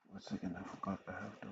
One second, I forgot I have those.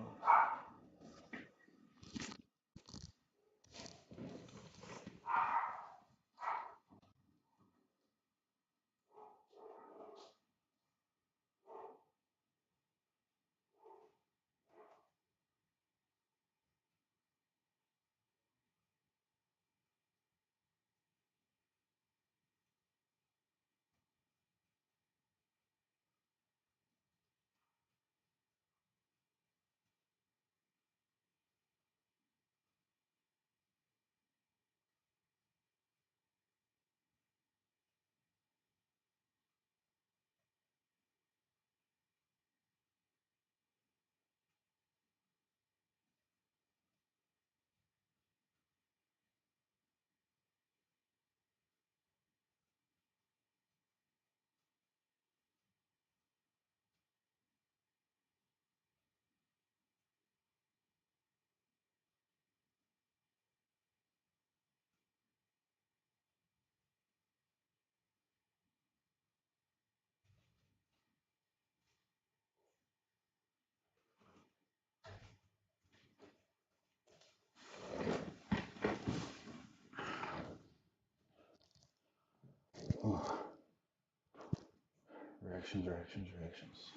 Oh, reactions, reactions, reactions.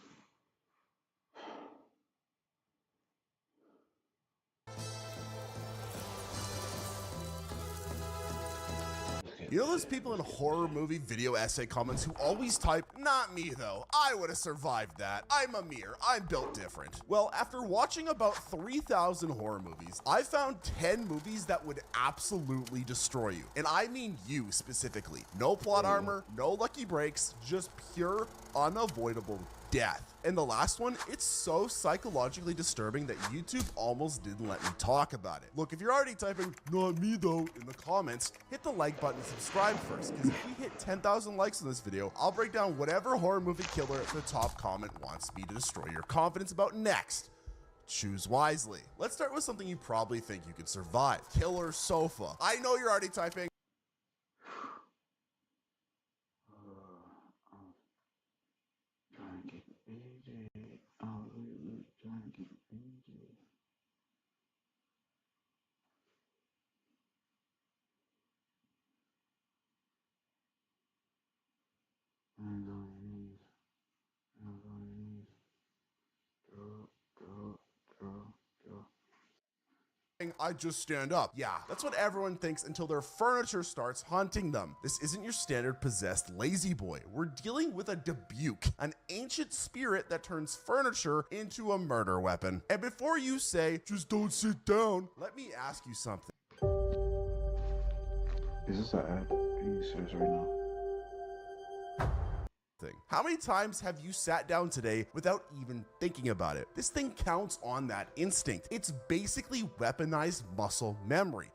You know those people in horror movie video essay comments who always type, "Not me though, I would have survived that, I'm Amir, I'm built different." Well, after watching about 3,000 horror movies, I found 10 movies that would absolutely destroy you. And I mean you specifically. No plot armor, no lucky breaks, just pure, unavoidable death. And the last one, it's so psychologically disturbing that YouTube almost didn't let me talk about it. Look, if you're already typing, "Not me though," in the comments, hit the like button and subscribe first, because if we hit 10,000 likes on this video, I'll break down whatever horror movie killer the top comment wants me to destroy your confidence about next. Choose wisely. Let's start with something you probably think you could survive. Killer Sofa. I know you're already typing. Trying to keep it easy. Oh, really trying to keep it easy. Hands on your knees. Hands on your knees. Draw, draw, draw, draw. I just stand up. Yeah, that's what everyone thinks until their furniture starts haunting them. This isn't your standard possessed lazy boy. We're dealing with a Dubuque, an ancient spirit that turns furniture into a murder weapon. And before you say, "Just don't sit down," let me ask you something. Is this an ad being serious right now? How many times have you sat down today without even thinking about it? This thing counts on that instinct. It's basically weaponized muscle memory.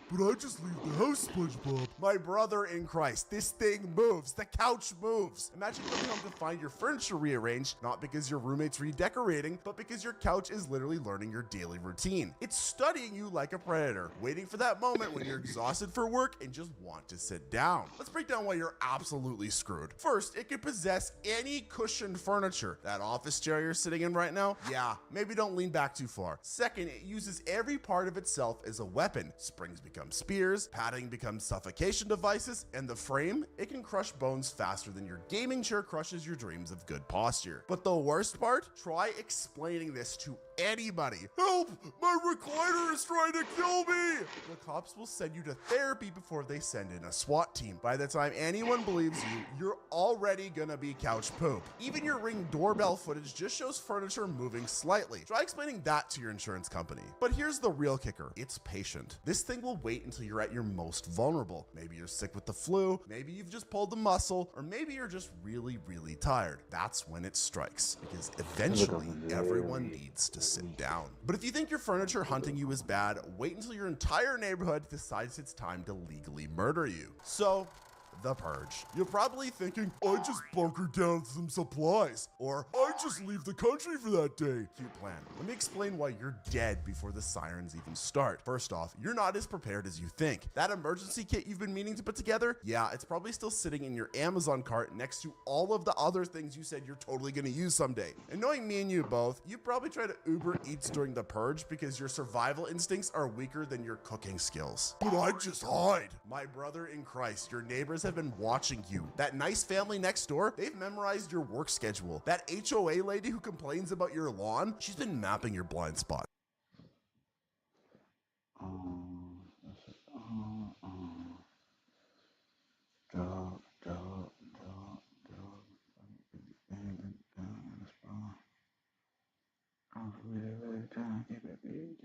But I just leave the house, SpongeBob. My brother in Christ, this thing moves. The couch moves. Imagine coming home to find your furniture rearranged, not because your roommate's redecorating, but because your couch is literally learning your daily routine. It's studying you like a predator, waiting for that moment when you're exhausted for work and just want to sit down. Let's break down why you're absolutely screwed. First, it can possess any cushioned furniture. That office chair you're sitting in right now? Yeah, maybe don't lean back too far. Second, it uses every part of itself as a weapon. Springs become spears, padding becomes suffocation devices, and the frame, it can crush bones faster than your gaming chair crushes your dreams of good posture. But the worst part? Try explaining this to anybody. "Help! My recliner is trying to kill me!" The cops will send you to therapy before they send in a SWAT team. By the time anyone believes you, you're already gonna be couch poop. Even your Ring doorbell footage just shows furniture moving slightly. Try explaining that to your insurance company. But here's the real kicker. It's patient. This thing will wait until you're at your most vulnerable. Maybe you're sick with the flu, maybe you've just pulled the muscle, or maybe you're just really, really tired. That's when it strikes, because eventually everyone needs to sit down. But if you think your furniture hunting you is bad, wait until your entire neighborhood decides it's time to legally murder you. So, The Purge. You're probably thinking, I just bunker down some supplies, or I just leave the country for that day. Cute plan. Let me explain why you're dead before the sirens even start. First off, you're not as prepared as you think. That emergency kit you've been meaning to put together, yeah, it's probably still sitting in your Amazon cart next to all of the other things you said you're totally gonna use someday. And knowing me and you both, you probably try to Uber Eats during the purge because your survival instincts are weaker than your cooking skills. But I just hide. My brother in Christ, your neighbors have been watching you. That nice family next door, they've memorized your work schedule. That HOA lady who complains about your lawn, she's been mapping your blind spot. I'm really trying to keep it busy.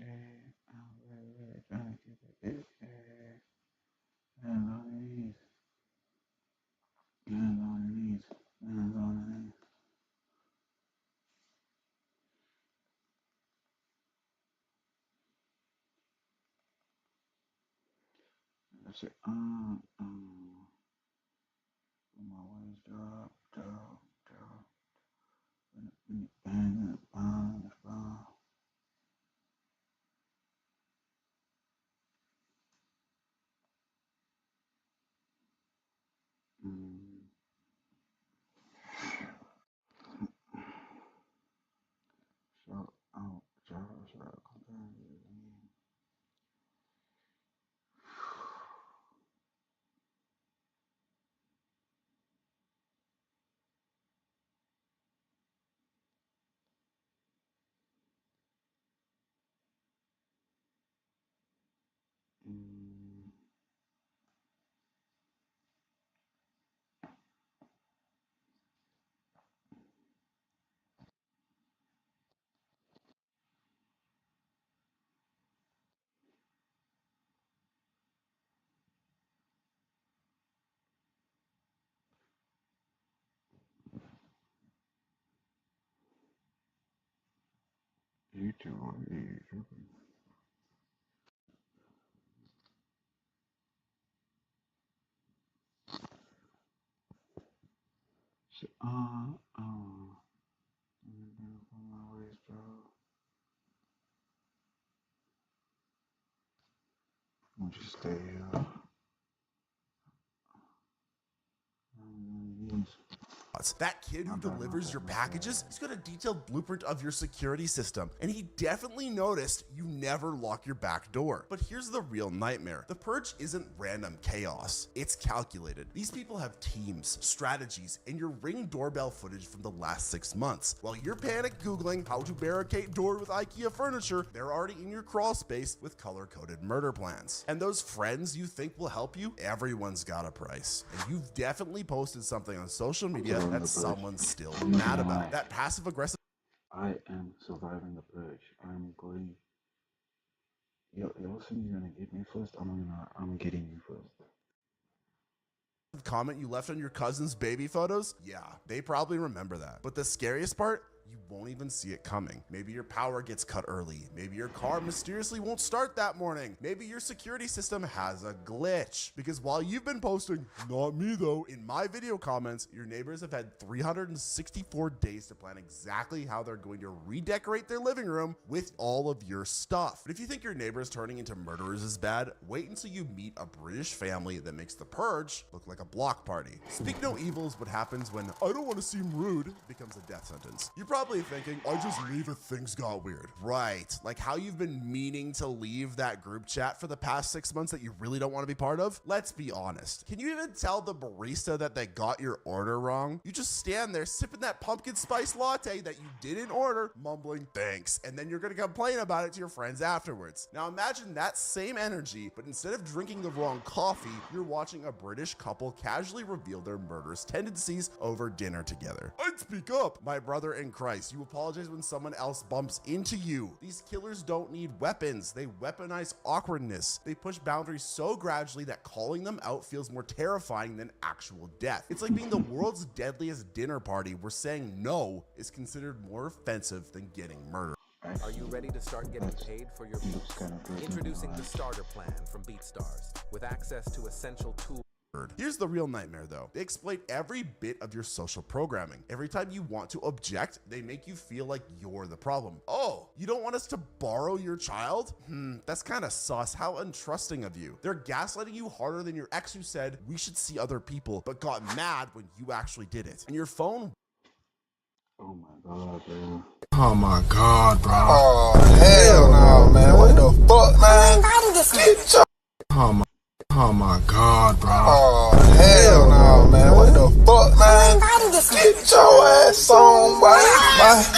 I'm really trying to keep it busy. Hands on your knees. Hands on your knees. Hands on your knees. That's it. My waist drop, drop, drop. Bang, bang, bang. Shout out, shout out. You two are you. So, my waist drop. Won't you stay here? That kid who delivers your packages, he's got a detailed blueprint of your security system, and he definitely noticed you never lock your back door. But here's the real nightmare. The purge isn't random chaos. It's calculated. These people have teams, strategies, and your Ring doorbell footage from the last 6 months. While you're panic Googling how to barricade door with IKEA furniture, they're already in your crawl space with color-coded murder plans. And those friends you think will help you, everyone's got a price. And you've definitely posted something on social media that someone's still mad about. That passive aggressive. I am surviving the purge. I'm going. You're saying you're gonna get me first. I'm getting you first. Comment you left on your cousin's baby photos? Yeah, they probably remember that. But the scariest part, you won't even see it coming. Maybe your power gets cut early. Maybe your car mysteriously won't start that morning. Maybe your security system has a glitch. Because while you've been posting, not me though, in my video comments, your neighbors have had 364 days to plan exactly how they're going to redecorate their living room with all of your stuff. But if you think your neighbors turning into murderers is bad, wait until you meet a British family that makes the purge look like a block party. Speak no evil is what happens when I don't want to seem rude becomes a death sentence. You're probably thinking, I just leave if things got weird. Right, like how you've been meaning to leave that group chat for the past 6 months that you really don't want to be part of. Let's be honest. Can you even tell the barista that they got your order wrong? You just stand there sipping that pumpkin spice latte that you didn't order, mumbling thanks, and then you're gonna complain about it to your friends afterwards. Now imagine that same energy, but instead of drinking the wrong coffee, you're watching a British couple casually reveal their murderous tendencies over dinner together. I'd speak up. My brother in Christ, you apologize when someone else bumps into you. These killers don't need weapons. They weaponize awkwardness. They push boundaries so gradually that calling them out feels more terrifying than actual death. It's like being the world's deadliest dinner party where saying no is considered more offensive than getting murdered. Are you ready to start getting paid for your meals? Introducing the starter plan from BeatStars with access to essential tools. Here's the real nightmare though. They exploit every bit of your social programming. Every time you want to object, they make you feel like you're the problem. Oh, you don't want us to borrow your child? That's kind of sus. How untrusting of you. They're gaslighting you harder than your ex who said we should see other people, but got mad when you actually did it. And your phone. Oh my god, bro. Oh my god, bro. Oh hell no, man. What the fuck, man? Oh my god, bro. Oh hell no, man. What the fuck, man? Get your ass on, boy.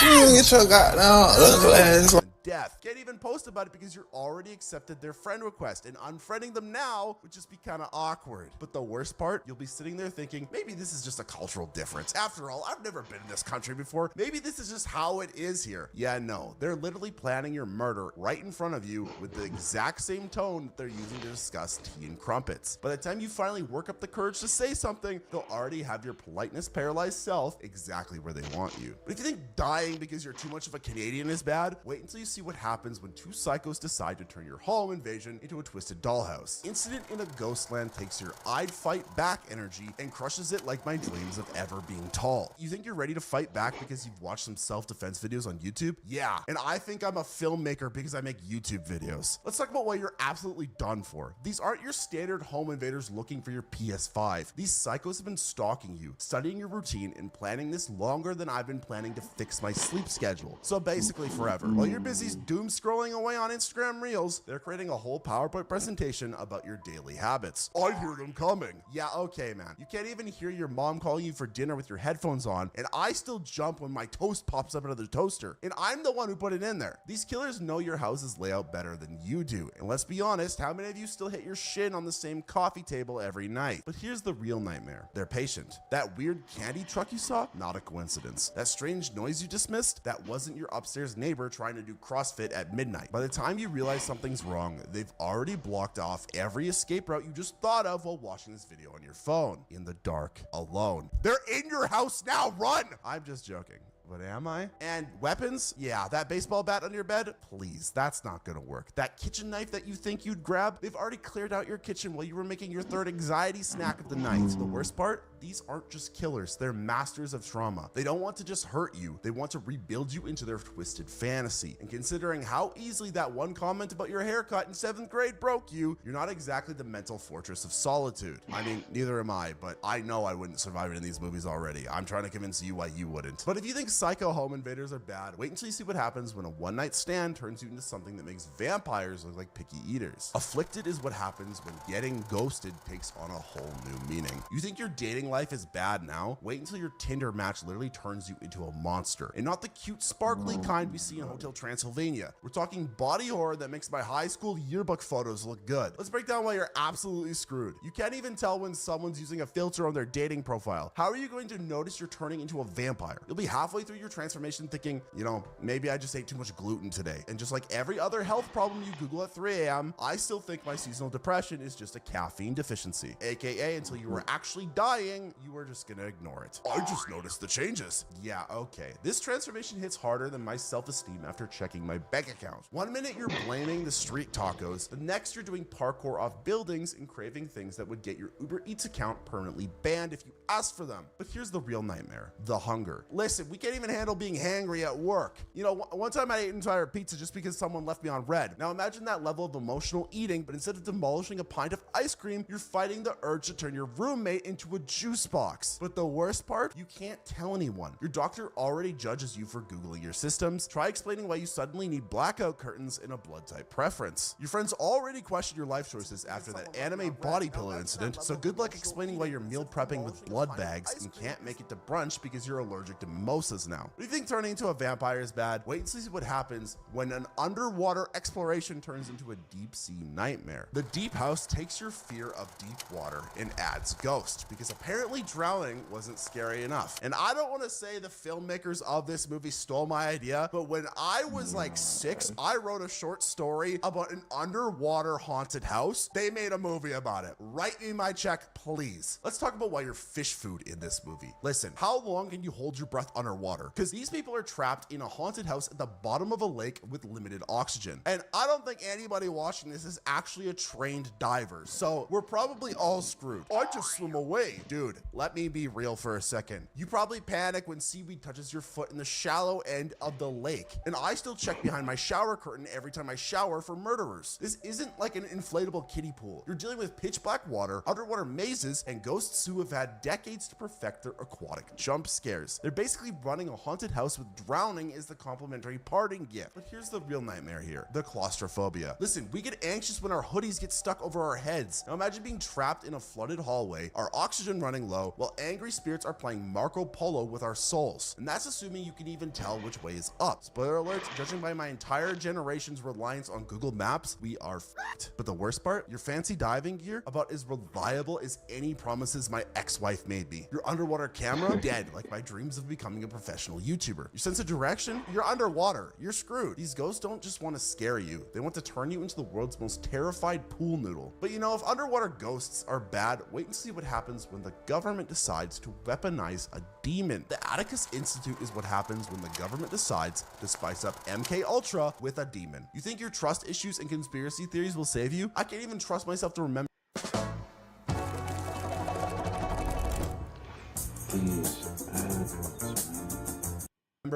You get your goddamn ugly ass on. Death. Can't even post about it because you're already accepted their friend request, and unfriending them now would just be kind of awkward. But the worst part, you'll be sitting there thinking, maybe this is just a cultural difference. After all, I've never been in this country before. Maybe this is just how it is here. Yeah, no, they're literally planning your murder right in front of you with the exact same tone that they're using to discuss tea and crumpets. By the time you finally work up the courage to say something, they'll already have your politeness paralyzed self exactly where they want you. But if you think dying because you're too much of a Canadian is bad, wait until you see what happens when two psychos decide to turn your home invasion into a twisted dollhouse. Incident in a Ghostland takes your I'd fight back energy and crushes it like my dreams of ever being tall. You think you're ready to fight back because you've watched some self-defense videos on YouTube? Yeah, and I think I'm a filmmaker because I make YouTube videos. Let's talk about what you're absolutely done for. These aren't your standard home invaders looking for your PS5. These psychos have been stalking you, studying your routine, and planning this longer than I've been planning to fix my sleep schedule. So basically forever. While you're busy doom scrolling away on Instagram Reels, they're creating a whole PowerPoint presentation about your daily habits. I hear them coming. Yeah, okay, man. You can't even hear your mom calling you for dinner with your headphones on, and I still jump when my toast pops up out of the toaster, and I'm the one who put it in there. These killers know your house's layout better than you do, and let's be honest, how many of you still hit your shin on the same coffee table every night? But here's the real nightmare. They're patient. That weird candy truck you saw? Not a coincidence. That strange noise you dismissed? That wasn't your upstairs neighbor trying to do CrossFit at midnight. By the time you realize something's wrong, they've already blocked off every escape route you just thought of while watching this video on your phone. In the dark, alone. They're in your house now, run! I'm just joking. But am I? And weapons? Yeah, that baseball bat under your bed? Please, that's not gonna work. That kitchen knife that you think you'd grab? They've already cleared out your kitchen while you were making your third anxiety snack of the night. The worst part? These aren't just killers, they're masters of trauma. They don't want to just hurt you, they want to rebuild you into their twisted fantasy. And considering how easily that one comment about your haircut in 7th grade broke you, you're not exactly the mental fortress of solitude. I mean, neither am I, but I know I wouldn't survive it in these movies already. I'm trying to convince you why you wouldn't. But if you think psycho home invaders are bad, wait until you see what happens when a one-night stand turns you into something that makes vampires look like picky eaters. Afflicted is what happens when getting ghosted takes on a whole new meaning. You think your dating life is bad now? Wait until your Tinder match literally turns you into a monster, and not the cute sparkly kind we see in Hotel Transylvania. We're talking body horror that makes my high school yearbook photos look good. Let's break down why you're absolutely screwed. You can't even tell when someone's using a filter on their dating profile. How are you going to notice you're turning into a vampire? You'll be halfway through your transformation thinking, you know, maybe I just ate too much gluten today. And just like every other health problem you Google at 3 a.m., I still think my seasonal depression is just a caffeine deficiency. AKA, until you were actually dying, you were just gonna ignore it. I just noticed the changes. Yeah, okay. This transformation hits harder than my self-esteem after checking my bank account. One minute you're blaming the street tacos, the next you're doing parkour off buildings and craving things that would get your Uber Eats account permanently banned if you asked for them. But here's the real nightmare, the hunger. Listen, we can't even handle being hangry at work. You know, one time I ate an entire pizza just because someone left me on red. Now imagine that level of emotional eating, but instead of demolishing a pint of ice cream, you're fighting the urge to turn your roommate into a juice box. But the worst part, you can't tell anyone. Your doctor already judges you for Googling your systems. Try explaining why you suddenly need blackout curtains and a blood type preference. Your friends already question your life choices after that anime body pillow incident, so good luck explaining why you're meal prepping with blood bags and can't make it to brunch because you're allergic to mimosas now. Do you think turning into a vampire is bad? Wait and see what happens when an underwater exploration turns into a deep sea nightmare. The Deep House takes your fear of deep water and adds ghost, because apparently apparently drowning wasn't scary enough. And I don't want to say the filmmakers of this movie stole my idea, but when I was like 6, I wrote a short story about an underwater haunted house. They made a movie about it. Write me my check, please. Let's talk about why you're fish food in this movie. Listen, how long can you hold your breath underwater? Because these people are trapped in a haunted house at the bottom of a lake with limited oxygen. And I don't think anybody watching this is actually a trained diver. So we're probably all screwed. I just swim away. Dude, let me be real for a second. You probably panic when seaweed touches your foot in the shallow end of the lake. And I still check behind my shower curtain every time I shower for murderers. This isn't like an inflatable kiddie pool. You're dealing with pitch black water, underwater mazes, and ghosts who have had decades to perfect their aquatic jump scares. They're basically running a haunted house with drowning as the complimentary parting gift. But here's the real nightmare here, the claustrophobia. Listen, we get anxious when our hoodies get stuck over our heads. Now imagine being trapped in a flooded hallway, our oxygen running low, while angry spirits are playing Marco Polo with our souls. And that's assuming you can even tell which way is up. Spoiler alert, judging by my entire generation's reliance on Google Maps, we are f***ed. But the worst part, your fancy diving gear, about as reliable as any promises my ex-wife made me. Your underwater camera, dead, like my dreams of becoming a professional YouTuber. Your sense of direction, you're underwater. You're screwed. These ghosts don't just want to scare you. They want to turn you into the world's most terrified pool noodle. But you know, if underwater ghosts are bad, wait and see what happens when the government decides to weaponize a demon. The Atticus Institute is what happens when the government decides to spice up MK Ultra with a demon. You think your trust issues and conspiracy theories will save you? I can't even trust myself to remember.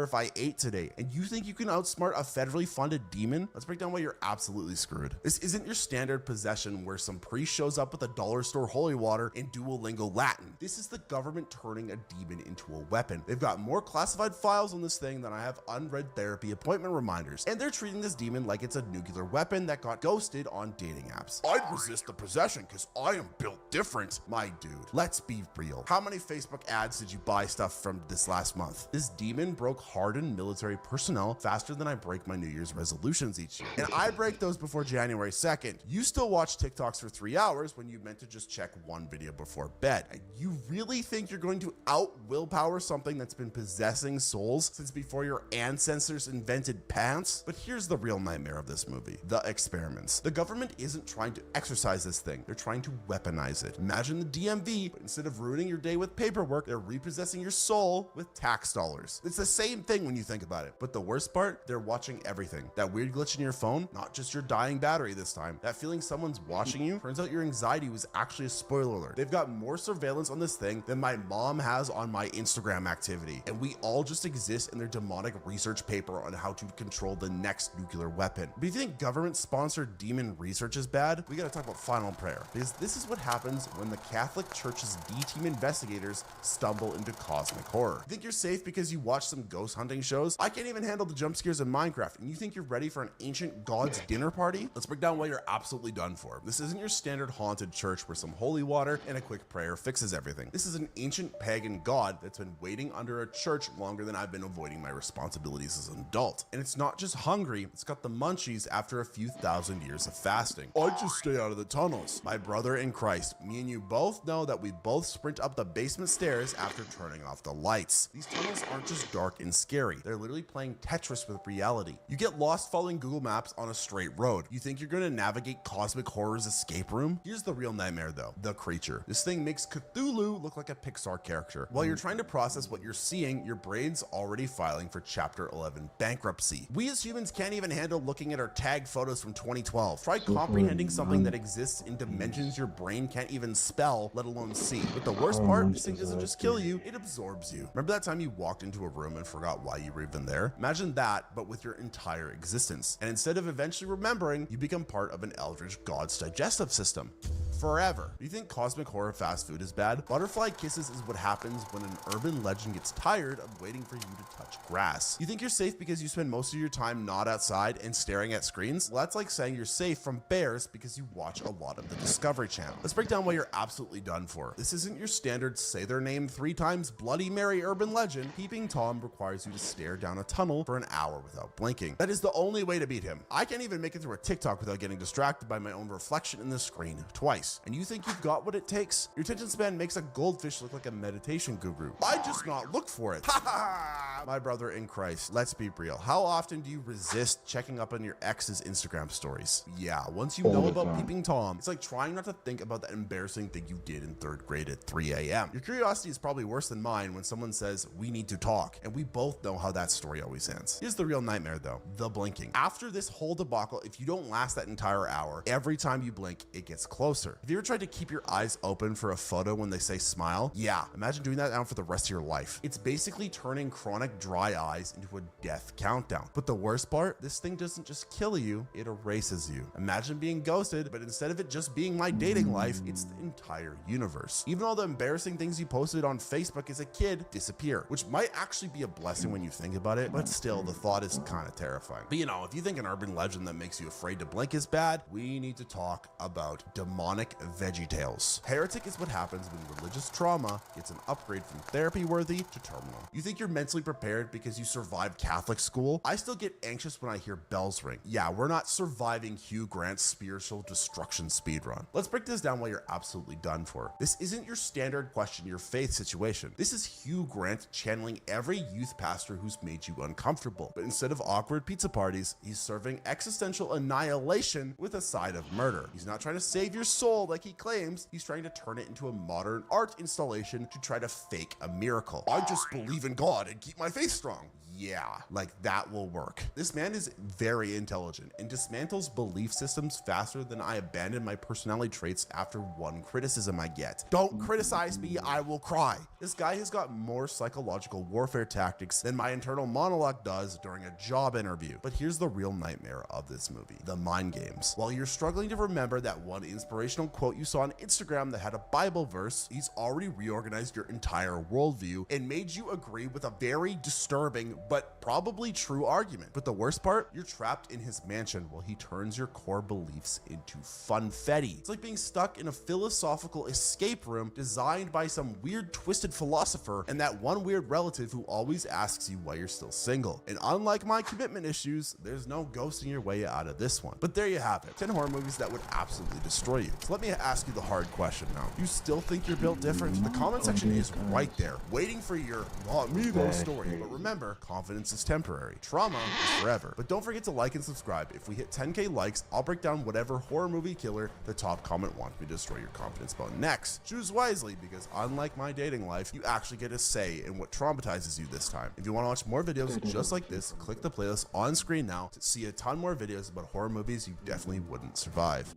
If I ate today, and you think you can outsmart a federally funded demon? Let's break down why you're absolutely screwed. This isn't your standard possession where some priest shows up with a dollar store holy water and Duolingo Latin. This is the government turning a demon into a weapon. They've got more classified files on this thing than I have unread therapy appointment reminders, and they're treating this demon like it's a nuclear weapon that got ghosted on dating apps. I'd resist the possession because I am built different. My dude, let's be real. How many Facebook ads did you buy stuff from this last month? This demon broke hardened military personnel faster than I break my New Year's resolutions each year. And I break those before January 2nd. You still watch TikToks for 3 hours when you meant to just check one video before bed. And you really think you're going to out willpower something that's been possessing souls since before your ancestors invented pants? But here's the real nightmare of this movie, the experiments. The government isn't trying to exercise this thing. They're trying to weaponize it. Imagine the DMV, but instead of ruining your day with paperwork, they're repossessing your soul with tax dollars. It's the same thing when you think about it. But the worst part, they're watching everything. That weird glitch in your phone, not just your dying battery this time. That feeling someone's watching you, turns out your anxiety was actually a spoiler alert. They've got more surveillance on this thing than my mom has on my Instagram activity. And we all just exist in their demonic research paper on how to control the next nuclear weapon. But if you think government-sponsored demon research is bad, we gotta talk about final prayer. Because this is what happens when the Catholic Church's D-team investigators stumble into cosmic horror. You think you're safe because you watch some ghost hunting shows? I can't even handle the jump scares in Minecraft, and you think you're ready for an ancient god's dinner party? Let's break down why you're absolutely done for. This isn't your standard haunted church where some holy water and a quick prayer fixes everything. This is an ancient pagan god that's been waiting under a church longer than I've been avoiding my responsibilities as an adult. And it's not just hungry, it's got the munchies after a few thousand years of fasting. I just stay out of the tunnels. My brother in Christ, me and you both know that we both sprint up the basement stairs after turning off the lights. These tunnels aren't just dark and scary. They're literally playing Tetris with reality. You get lost following Google Maps on a straight road. You think you're gonna navigate Cosmic Horror's escape room? Here's the real nightmare though, the creature. This thing makes Cthulhu look like a Pixar character. While you're trying to process what you're seeing, your brain's already filing for Chapter 11 bankruptcy. We as humans can't even handle looking at our tagged photos from 2012. Try comprehending something that exists in dimensions your brain can't even spell, let alone see. But the worst part, this thing doesn't just kill you, it absorbs you. Remember that time you walked into a room and forgot why you were even there? Imagine that, but with your entire existence. And instead of eventually remembering, you become part of an eldritch god's digestive system. Forever. Do you think cosmic horror fast food is bad? Butterfly kisses is what happens when an urban legend gets tired of waiting for you to touch grass. You think you're safe because you spend most of your time not outside and staring at screens? Well, that's like saying you're safe from bears because you watch a lot of the Discovery Channel. Let's break down why you're absolutely done for. This isn't your standard say their name 3 times Bloody Mary urban legend. Peeping Tom requires you to stare down a tunnel for an hour without blinking. That is the only way to beat him. I can't even make it through a TikTok without getting distracted by my own reflection in the screen twice. advice, and you think you've got what it takes? Your attention span makes a goldfish look like a meditation guru. I just not look for it. Ha ha ha! My brother in Christ, let's be real. How often do you resist checking up on your ex's Instagram stories? Yeah, once you know about peeping Tom, it's like trying not to think about that embarrassing thing you did in 3rd grade at 3 a.m. Your curiosity is probably worse than mine when someone says, we need to talk, and we both know how that story always ends. Here's the real nightmare though, the blinking. After this whole debacle, if you don't last that entire hour, every time you blink, it gets closer. Have you ever tried to keep your eyes open for a photo when they say smile? Yeah, imagine doing that now for the rest of your life. It's basically turning chronic dry eyes into a death countdown. But the worst part, this thing doesn't just kill you, it erases you. Imagine being ghosted, but instead of it just being my dating life, it's the entire universe. Even all the embarrassing things you posted on Facebook as a kid disappear, which might actually be a blessing when you think about it, but still, the thought is kind of terrifying. But you know, if you think an urban legend that makes you afraid to blink is bad, we need to talk about demonic VeggieTales. Heretic is what happens when religious trauma gets an upgrade from therapy worthy to terminal. You think you're mentally prepared because you survived Catholic school? I still get anxious when I hear bells ring. Yeah, we're not surviving Hugh Grant's spiritual destruction speedrun. Let's break this down while you're absolutely done for. This isn't your standard question your faith situation. This is Hugh Grant channeling every youth pastor who's made you uncomfortable. But instead of awkward pizza parties, he's serving existential annihilation with a side of murder. He's not trying to save your soul like he claims. He's trying to turn it into a modern art installation to try to fake a miracle. I just believe in God and keep my faith strong. Yeah, like that will work. This man is very intelligent and dismantles belief systems faster than I abandon my personality traits after one criticism I get. Don't criticize me, I will cry. This guy has got more psychological warfare tactics than my internal monologue does during a job interview. But here's the real nightmare of this movie, the mind games. While you're struggling to remember that one inspirational quote you saw on Instagram that had a Bible verse, he's already reorganized your entire worldview and made you agree with a very disturbing but probably true argument. But the worst part, you're trapped in his mansion while he turns your core beliefs into funfetti. It's like being stuck in a philosophical escape room designed by some weird twisted philosopher and that one weird relative who always asks you why you're still single. And unlike my commitment issues, there's no ghosting your way out of this one. But there you have it, 10 horror movies that would absolutely destroy you. So let me ask you the hard question now. You still think you're built different? The comment section is right there, waiting for your not me though story. But remember, confidence is temporary. Trauma is forever. But don't forget to like and subscribe. If we hit 10K likes, I'll break down whatever horror movie killer the top comment wants me to destroy your confidence about next. Choose wisely, because unlike my dating life, you actually get a say in what traumatizes you this time. If you want to watch more videos just like this, click the playlist on screen now to see a ton more videos about horror movies you definitely wouldn't survive.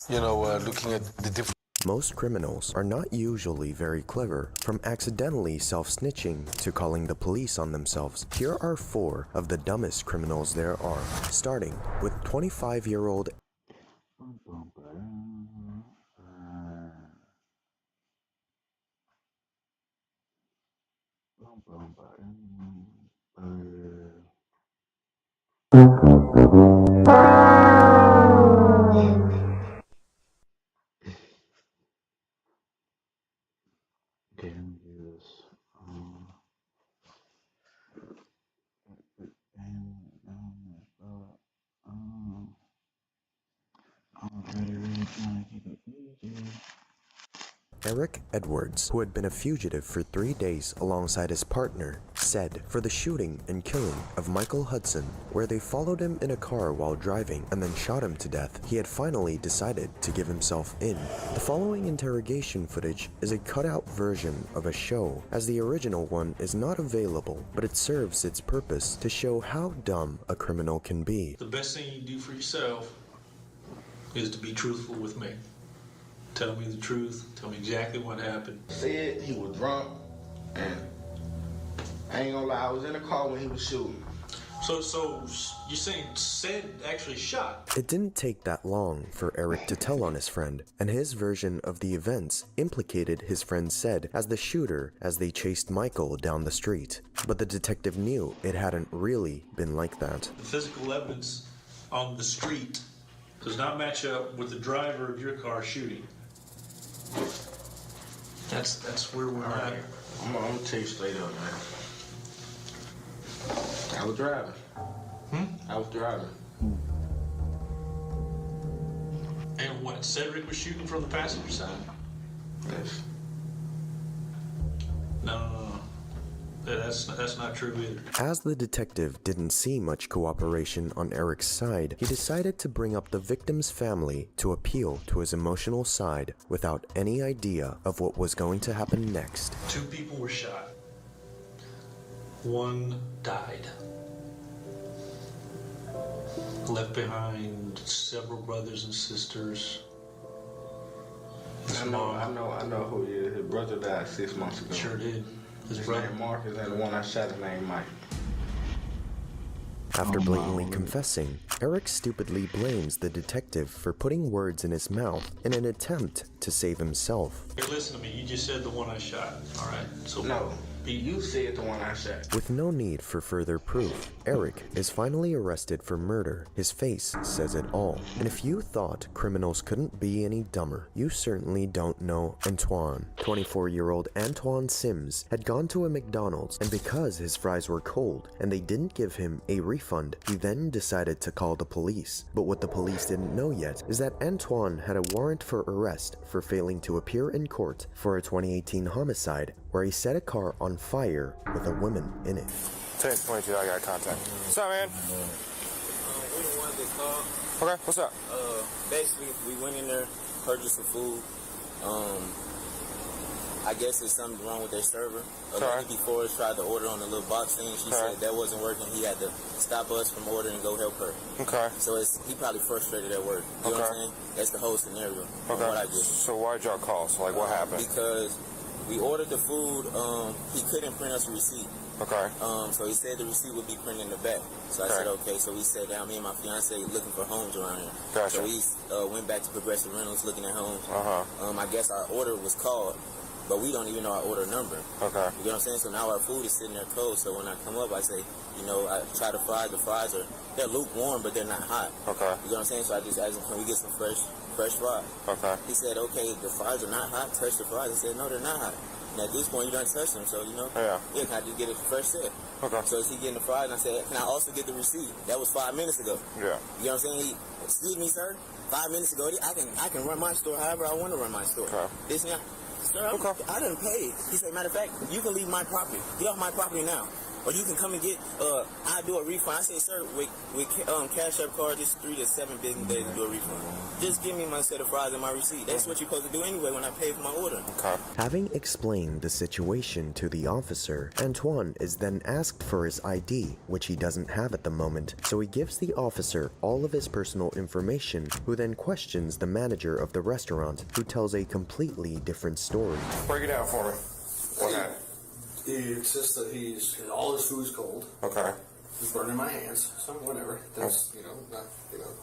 You know, looking at the different... Most criminals are not usually very clever, from accidentally self-snitching to calling the police on themselves. Here are 4 of the dumbest criminals there are, starting with 25-year-old Okay, let me do this. Really trying to keep it easy. Eric Edwards, who had been a fugitive for 3 days alongside his partner, said for the shooting and killing of Michael Hudson, where they followed him in a car while driving and then shot him to death, he had finally decided to give himself in. The following interrogation footage is a cutout version of a show, as the original one is not available, but it serves its purpose to show how dumb a criminal can be. The best thing you do for yourself is to be truthful with me. Tell me the truth. Tell me exactly what happened. Said he was drunk, and I ain't gonna lie, I was in the car when he was shooting. So you're saying said actually shot? It didn't take that long for Eric to tell on his friend, and his version of the events implicated his friend Said as the shooter as they chased Michael down the street. But the detective knew it hadn't really been like that. The physical evidence on the street does not match up with the driver of your car shooting. That's where we're at. I'm gonna tell you straight up, man. was driving. I was driving. And what, Cedric was shooting from the passenger side? Yes. No. That's not true either. As the detective didn't see much cooperation on Eric's side, he decided to bring up the victim's family to appeal to his emotional side without any idea of what was going to happen next. 2 people were shot. 1 died. Left behind several brothers and sisters. I know who he is. His brother died 6 months ago. Sure did. His name Marcus, and the one I shot, his name Mike. After blatantly confessing, Eric stupidly blames the detective for putting words in his mouth in an attempt to save himself. Hey, listen to me. You just said the one I shot. All right. So No, you said the one I shot. With no need for further proof, Eric is finally arrested for murder. His face says it all. And if you thought criminals couldn't be any dumber, you certainly don't know Antoine. 24-year-old Antoine Sims had gone to a McDonald's, and because his fries were cold and they didn't give him a refund, he then decided to call the police. But what the police didn't know yet is that Antoine had a warrant for arrest for failing to appear in court for a 2018 homicide where he set a car on fire with a woman in it. 1022, I got contact. What's up, man? We the ones that called. Okay, what's up? Basically, we went in there, purchased some food. I guess there's something wrong with their server. A lady before us tried to order on the little box thing. She said that wasn't working. He had to stop us from ordering and go help her. Okay. So he probably frustrated at work. You know what I'm saying? That's the whole scenario. Okay. What I did. So why'd y'all call? So like, what happened? Because we ordered the food. He couldn't print us a receipt. Okay. So he said the receipt would be printed in the back. So I said, okay. So we sat down, me and my fiance, looking for homes around here. Gotcha. So we went back to Progressive Rentals, looking at homes. Uh-huh. I guess our order was called, but we don't even know our order number. Okay. You know what I'm saying? So now our food is sitting there cold. So when I come up, I say, I try the fries. The fries they're lukewarm, but they're not hot. Okay. You know what I'm saying? So I just asked him, can we get some fresh fries? Okay. He said, okay, the fries are not hot. Touch the fries. I said, no, they're not hot. And at this point, you don't touch them, so, Yeah, can I just get a fresh set? Okay. So as he getting the fries, and I said, can I also get the receipt? That was 5 minutes ago. Yeah. You know what I'm saying? Excuse me, sir. 5 minutes ago, I can run my store however I want to run my store. Okay. Sir, I didn't pay. He said, matter of fact, you can leave my property. Get off my property now. Or you can come and get, I'll do a refund. I say, sir, with Cash App card, it's 3 to 7 business days to do a refund. Just give me my set of fries and my receipt. That's what you're supposed to do anyway when I pay for my order. Okay. Having explained the situation to the officer, Antoine is then asked for his ID, which he doesn't have at the moment, so he gives the officer all of his personal information, who then questions the manager of the restaurant, who tells a completely different story. Break it down for me. What happened? He insists that all his food's cold. Okay. He's burning my hands, so whatever. That's,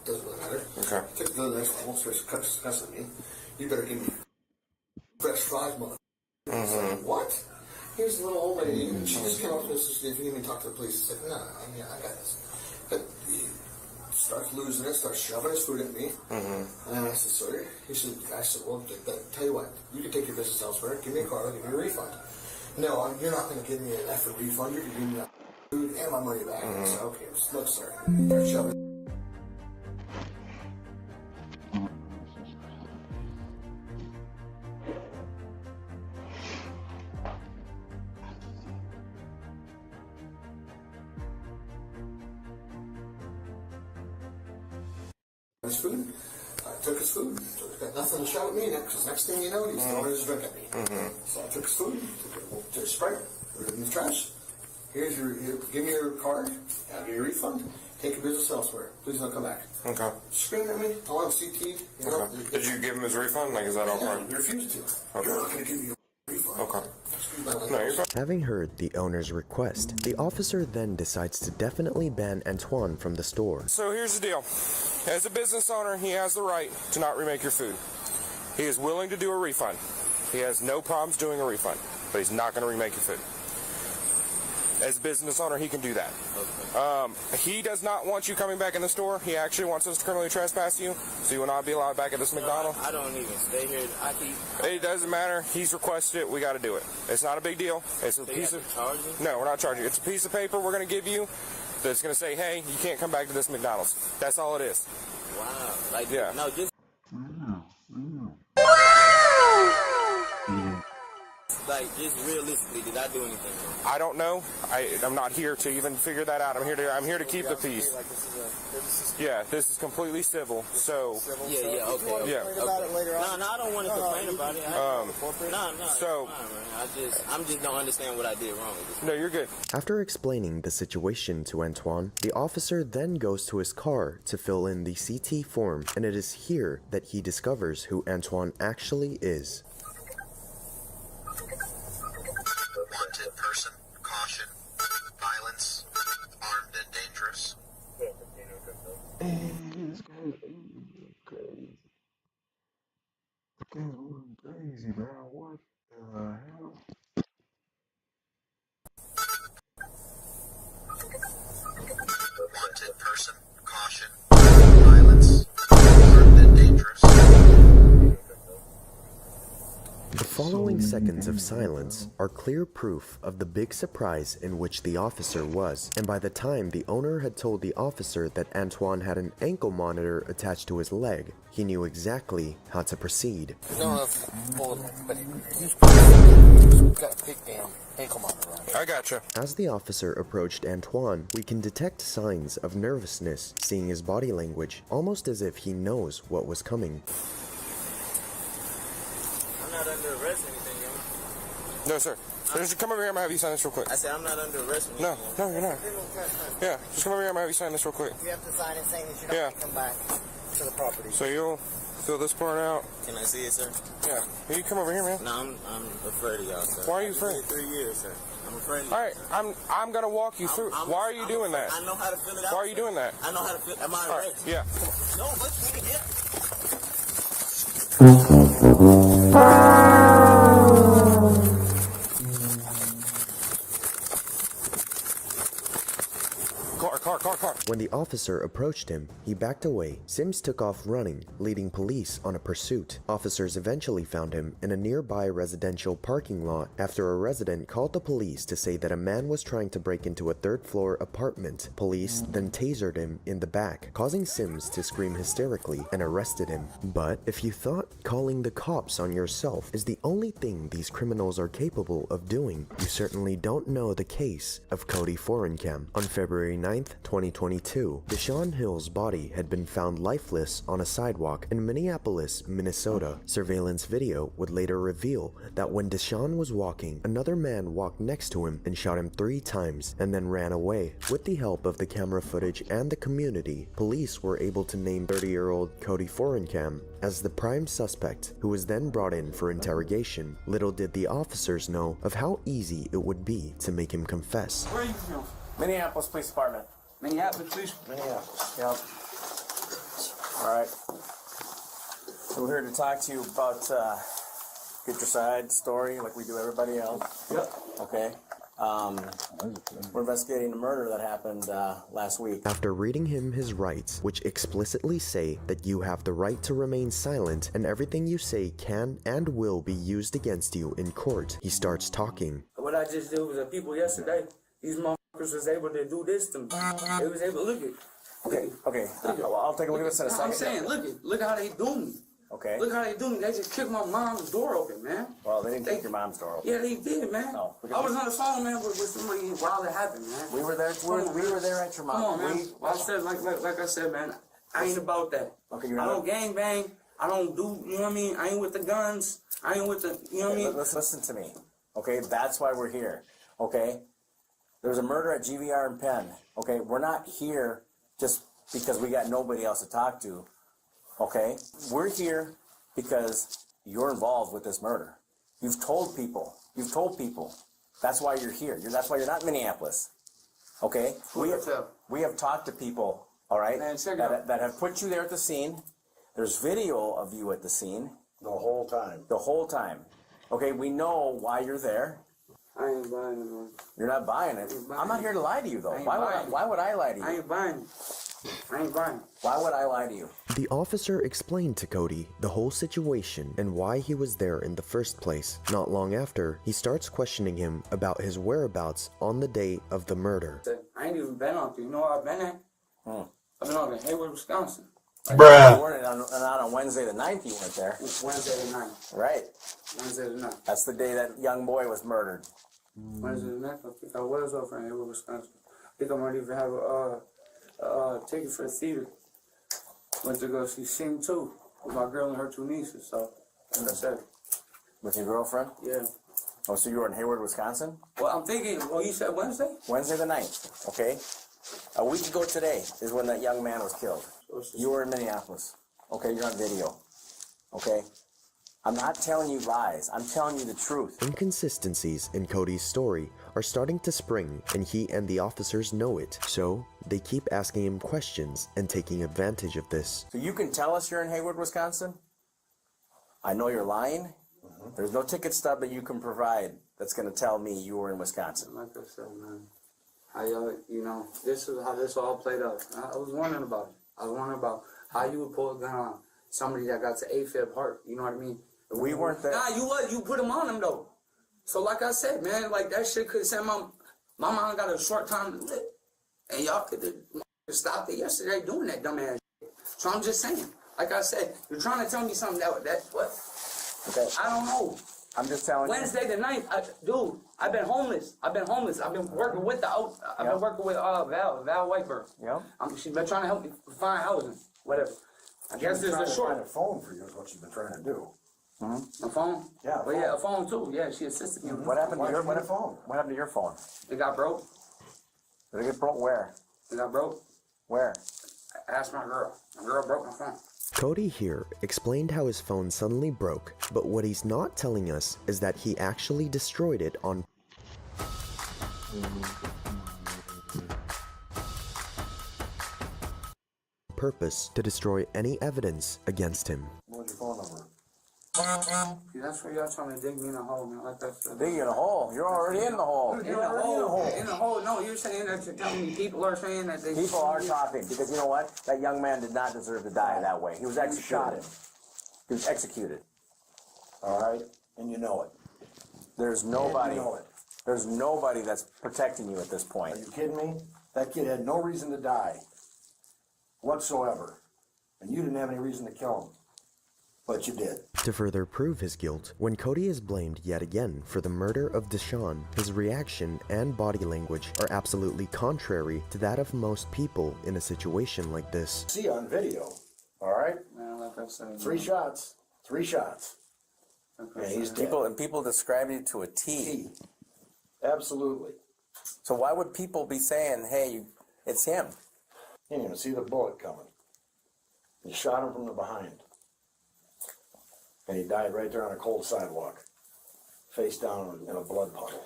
doesn't really matter. Okay. Took it to the next level, starts cussing me. You better give me fresh fries, mother. He's like, what? Here's the little old lady, and she just came up to us and said, if you need me to talk to the police, I said, no, I got this. But he starts losing it, starts shoving his food at me. And I said, sorry. I said, well, tell you what, you can take your business elsewhere, give me a car, give me a refund. No, you're not going to give me an effort refund. You're going to give me food and my money back. I said, okay, look, sir, you're shoving. His food. I took his food. So he's got nothing to shout at me next. Because next thing you know, he's throwing his drink at me. So I took his food, took his Sprite, put it in the trash. Give me your card, I'll give you a refund. Take your business elsewhere. Please don't come back. Okay. Screaming at me. I want CT. Okay. Did you give him his refund? Like, is that all part? You refused to. Okay. You're not going to give me a refund. Okay. Excuse my language. No, you're fine. Having heard the owner's request, the officer then decides to definitely ban Antoine from the store. So here's the deal. As a business owner, he has the right to not remake your food. He is willing to do a refund. He has no problems doing a refund, but he's not going to remake your food. As a business owner, he can do that. Okay. He does not want you coming back in the store. He actually wants us to criminally trespass you, so you will not be allowed back at this McDonald's. I don't even stay here. It doesn't matter. He's requested it. We got to do it. It's not a big deal. It's a piece of. Charge you? No, we're not charging you. It's a piece of paper we're going to give you that's going to say, hey, you can't come back to this McDonald's. That's all it is. Wow. Like, Yeah. no, just Yeah. like, just realistically, did I do anything wrong? I don't know. I'm not here to even figure that out. I'm here to keep the peace. Yeah, this is completely civil. So Yeah, okay. yeah. No, I don't want to complain about it. No, So- it's fine, man. I'm just don't understand what I did wrong. No, you're good. After explaining the situation to Antoine, the officer then goes to his car to fill in the CT form, and it is here that he discovers who Antoine actually is. Wanted person, caution, violence, armed and dangerous. This guy's crazy. This guy's going crazy, bro. What the hell? Wanted person, caution, violence, armed and dangerous. The following seconds of silence are clear proof of the big surprise in which the officer was, and by the time the owner had told the officer that Antoine had an ankle monitor attached to his leg, he knew exactly how to proceed. I don't know if you pulled it, but he's got a big damn ankle monitor on. I gotcha. As the officer approached Antoine, we can detect signs of nervousness, seeing his body language, almost as if he knows what was coming. I'm not under arrest or anything, yo. No, sir. Just come over here. I'm going to have you sign this real quick. I said I'm not under arrest or No, anything. no, you're not. Yeah, just come over here. I'm going to have you sign this real quick. You have to sign it saying that you're not Yeah. going to come back to the property. So you'll fill this part out. Can I see it, sir? Yeah. You come over here, man. No, I'm afraid of y'all, sir. Why are you I've been afraid? here 3 years, sir. I'm afraid of All right, I'm gonna walk you through. Why are you doing that? I know how to fill it out. Why are you sir. doing that? I know how to fill. Am I All right, arrested? yeah. No, let's meet again. Car. When the officer approached him, he backed away. Sims took off running, leading police on a pursuit. Officers eventually found him in a nearby residential parking lot after a resident called the police to say that a man was trying to break into a third-floor apartment. Police then tasered him in the back, causing Sims to scream hysterically and arrested him. But if you thought calling the cops on yourself is the only thing these criminals are capable of doing, you certainly don't know the case of Cody Forencam. On February 9th, 2022, Deshaun Hill's body had been found lifeless on a sidewalk in Minneapolis, Minnesota. Surveillance video would later reveal that when Deshaun was walking, another man walked next to him and shot him 3 times and then ran away. With the help of the camera footage and the community, police were able to name 30-year-old Cody Forencam as the prime suspect, who was then brought in for interrogation. Little did the officers know of how easy it would be to make him confess. Where are you from? Minneapolis Police Department. Minneapolis Police? Minneapolis, yep. Alright. So we're here to talk to you about, get your side story like we do everybody else. Yep. Okay. We're investigating a murder that happened last week. After reading him his rights, which explicitly say that you have the right to remain silent and everything you say can and will be used against you in court, he starts talking. What I just did was the people yesterday, these motherfuckers was able to do this to me. They was able to look at. Okay. Well, I'll take a look at this in a second. I'm saying, look how they do me. Okay. Look how they do me. They just kicked my mom's door open, man. Well, they didn't kick your mom's door open. Yeah, they did, man. No. I was on the phone, man, with somebody while it happened, man. We were there. We were there at your mom. Come on, man. I said, like I said, man, I ain't about that. Okay, I don't gang bang. I don't do, you know what I mean? I ain't with the guns. I ain't with the, you know what I mean? Listen to me. Okay, that's why we're here. Okay? There was a murder at GVR in Penn. Okay, we're not here just because we got nobody else to talk to. Okay? We're here because you're involved with this murder. You've told people. That's why you're here. That's why you're not in Minneapolis. Okay? We have talked to people, all right, that have put you there at the scene. There's video of you at the scene. The whole time. The whole time. Okay, we know why you're there. I ain't buying it, man. You're not buying it. I'm not here to lie to you, though. Why would I lie to you? I ain't buying it. Why would I lie to you? The officer explained to Cody the whole situation and why he was there in the first place. Not long after, he starts questioning him about his whereabouts on the day of the murder. I I ain't even been out there. You know where I've been at? I've been out in Hayward, Wisconsin. You weren't on Wednesday the 9th, you weren't there. Wednesday the 9th. Right. Wednesday the 9th. That's the day that young boy was murdered. Wednesday the 9th, I think I was over in Hayward, Wisconsin. I think I might even have a ticket for the theater. Went to go see Sing 2 with my girl and her 2 nieces, so, like I said. With your girlfriend? Yeah. Oh, so you were in Hayward, Wisconsin? Well, I'm thinking, you said Wednesday? Wednesday the 9th, okay? A week ago today is when that young man was killed. You were in Minneapolis. Okay, you're on video. Okay? I'm not telling you lies. I'm telling you the truth. Inconsistencies in Cody's story are starting to spring, and he and the officers know it. So, they keep asking him questions and taking advantage of this. So you can tell us you're in Hayward, Wisconsin? I know you're lying. There's no ticket stub that you can provide that's going to tell me you were in Wisconsin. Like I said, man, this is how this all played out. I was wondering about it. I was wondering about how you would pull a gun on somebody that got to AFib heart. You know what I mean? We weren't there. Nah, you put them on them, though. So like I said, man, like that shit could send my mom got a short time to live. And y'all could have stopped it yesterday doing that dumbass shit. So I'm just saying, like I said, you're trying to tell me something that what? Okay. I don't know. I'm just telling Wednesday the 9th, dude, I've been homeless. I've been working with been working with Val Whiteberg. Yeah. She's been trying to help me find housing, whatever. I guess there's a short. Find a phone for you is what you've been trying to do. A phone? Yeah. Well, yeah, a phone too. Yeah, she assisted me. What happened to your phone? What happened to your phone? It got broke. Did it get broke? Where? It got broke. Where? I asked my girl. My girl broke my phone. Cody here explained how his phone suddenly broke, but what he's not telling us is that he actually destroyed it on purpose to destroy any evidence against him. What's your phone number? See, that's where y'all trying to dig me in a hole, man. Like that. Dig you in a hole? You're already in the hole. In the hole. No, you're saying that you're telling me people are saying that they... People are talking, because you know what? That young man did not deserve to die that way. He was executed. Shot him. He was executed. All right? And you know it. There's nobody. You know it. There's nobody that's protecting you at this point. Are you kidding me? That kid had no reason to die whatsoever. And you didn't have any reason to kill him. But you did. To further prove his guilt, when Cody is blamed yet again for the murder of Deshaun, his reaction and body language are absolutely contrary to that of most people in a situation like this. See on video, all right? Man, like I said, 3 shots. 3 shots. Okay, And he's dead. People describe you to a T. Absolutely. So why would people be saying, hey, it's him? You didn't even see the bullet coming. You shot him from the behind. And he died right there on a cold sidewalk. Face down in a blood puddle.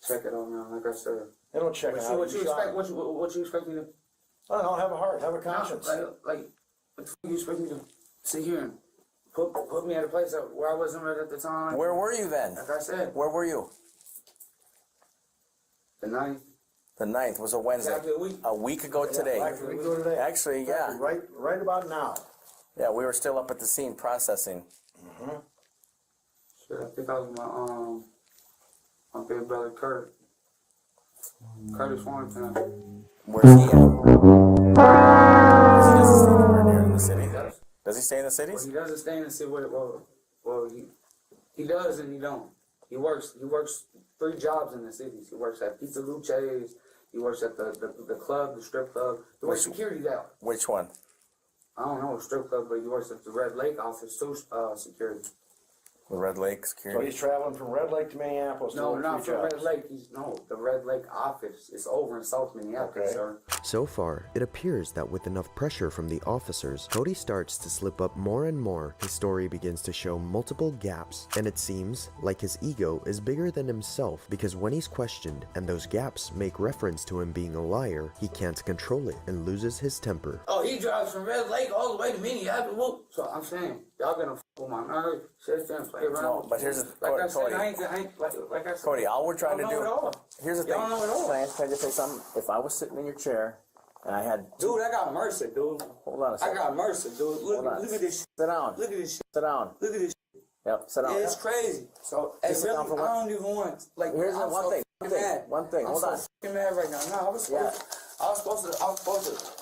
Check it out now, like I said. They don't check it out. What you expect me to... I don't know, have a heart, have a conscience. Like, what the fuck you expect me to sit here and put me at a place where I wasn't right at the time? Where were you then? Like I said. Where were you? The 9th. The 9th was a Wednesday. Exactly a week ago today. Exactly a week ago today. Actually, yeah. Right about now. Yeah, we were still up at the scene processing. Mm-hmm. Shit, I think I was my big brother Kurt. Curtis Warrington. Where's he at? He doesn't stay anywhere near in the city. Does he stay in the cities? Well, he doesn't stay in the city. Well, he does and he don't. He works 3 jobs in the cities. He works at Pizza Luce's. He works at the club, the strip club. He works security there. Which one? I don't know a strip club, but he works at the Red Lake office too, security. The Red Lake So security. he's traveling from Red Lake to Minneapolis. No, to not three from jobs. Red Lake. The Red Lake office is over in South Minneapolis, Okay. sir. So far, it appears that with enough pressure from the officers, Cody starts to slip up more and more. His story begins to show multiple gaps, and it seems like his ego is bigger than himself, because when he's questioned and those gaps make reference to him being a liar, he can't control it and loses his temper. Oh, he drives from Red Lake all the way to Minneapolis. So I'm saying, y'all gonna f with my nerves, sit there and play around. No, but here's the like I Cody. said, I ain't like I said. Cody, all we're trying to y'all do. know it all. Here's the thing. Y'all know it all. Can I just say something? If I was sitting in your chair and I had. Dude, I got mercy, dude. Hold on a second. I got mercy, dude. Look at this shit. Sit down. Look at this shit. Sit down. Look at this shit. Yep, sit down. It's crazy. So, hey, Just sit down really, for I one. don't even want, like, Here's I'm one so thing. fucking mad. One thing. I'm Hold so on. fucking mad right now. No, I was supposed to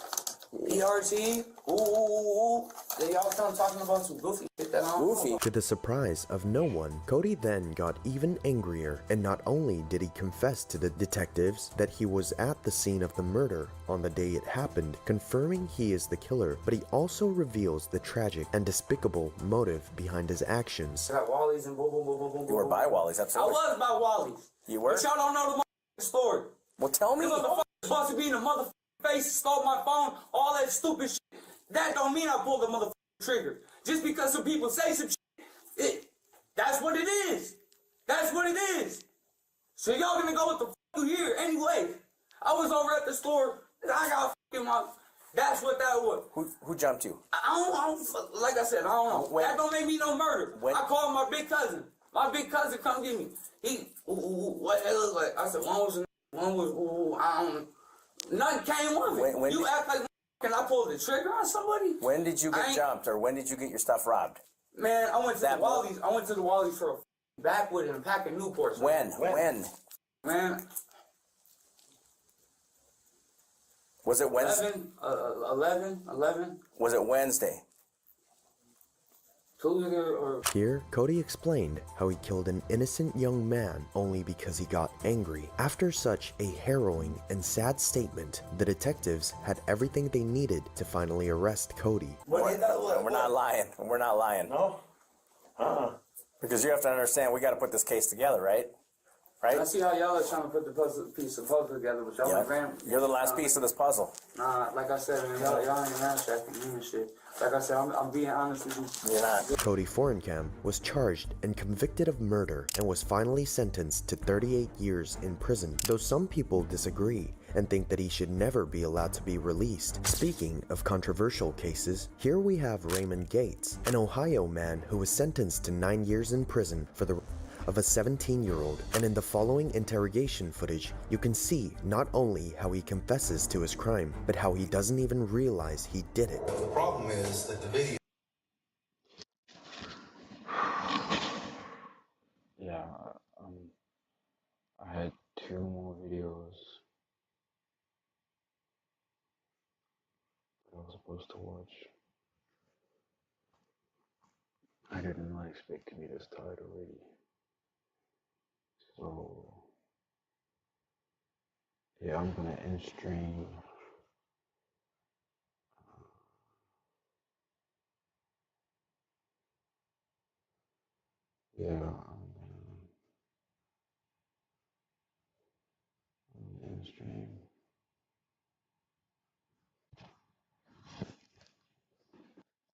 PRT, ooh. Then y'all started talking about some goofy shit that I don't know. To the surprise of no one, Cody then got even angrier, and not only did he confess to the detectives that he was at the scene of the murder on the day it happened, confirming he is the killer, but he also reveals the tragic and despicable motive behind his actions. Got Wally's and boom. You were by Wally's, absolutely. I was by Wally's. You were? But y'all don't know the story. Well, tell me. The motherfucker supposed to be in the motherfucking face, stole my phone, all that stupid shit. That don't mean I pulled the motherfucking trigger. Just because some people say some shit, that's what it is. That's what it is. So y'all gonna go with the fuck you here anyway. I was over at the store, and I got fucking my. That's what that was. Who jumped you? I don't, like I said, I don't know. That don't make me no murder. I called my big cousin. My big cousin come get me. He, what it look like? I said, one was, I don't know. Nothing came of it. You act like, can I pull the trigger on somebody? When did you get jumped, or when did you get your stuff robbed? Man, I went to the Wally's. I went to the Wally's for a backwood and a pack of Newports. When? Man. Was it Wednesday? 11. Was it Wednesday? Tuesday or... Here, Cody explained how he killed an innocent young man only because he got angry. After such a harrowing and sad statement, the detectives had everything they needed to finally arrest Cody. We're not lying. We're not lying. No? Because you have to understand, we got to put this case together, right? Right? I see how y'all are trying to put the piece of puzzle together, but y'all You're the last piece of this puzzle. Nah, like I said, man, y'all ain't ramshacking me and shit. Like I said, I'm being honest with you. You're not. Cody Forencam was charged and convicted of murder and was finally sentenced to 38 years in prison, though some people disagree and think that he should never be allowed to be released. Speaking of controversial cases, here we have Raymond Gates, an Ohio man who was sentenced to 9 years in prison for the of a 17-year-old, and in the following interrogation footage, you can see not only how he confesses to his crime, but how he doesn't even realize he did it. The problem is that the video. Yeah, I had 2 more videos that I was supposed to watch. I didn't expect to be this tired already. So, yeah, I'm gonna end stream. Yeah, I'm gonna end stream.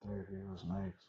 Third video's next.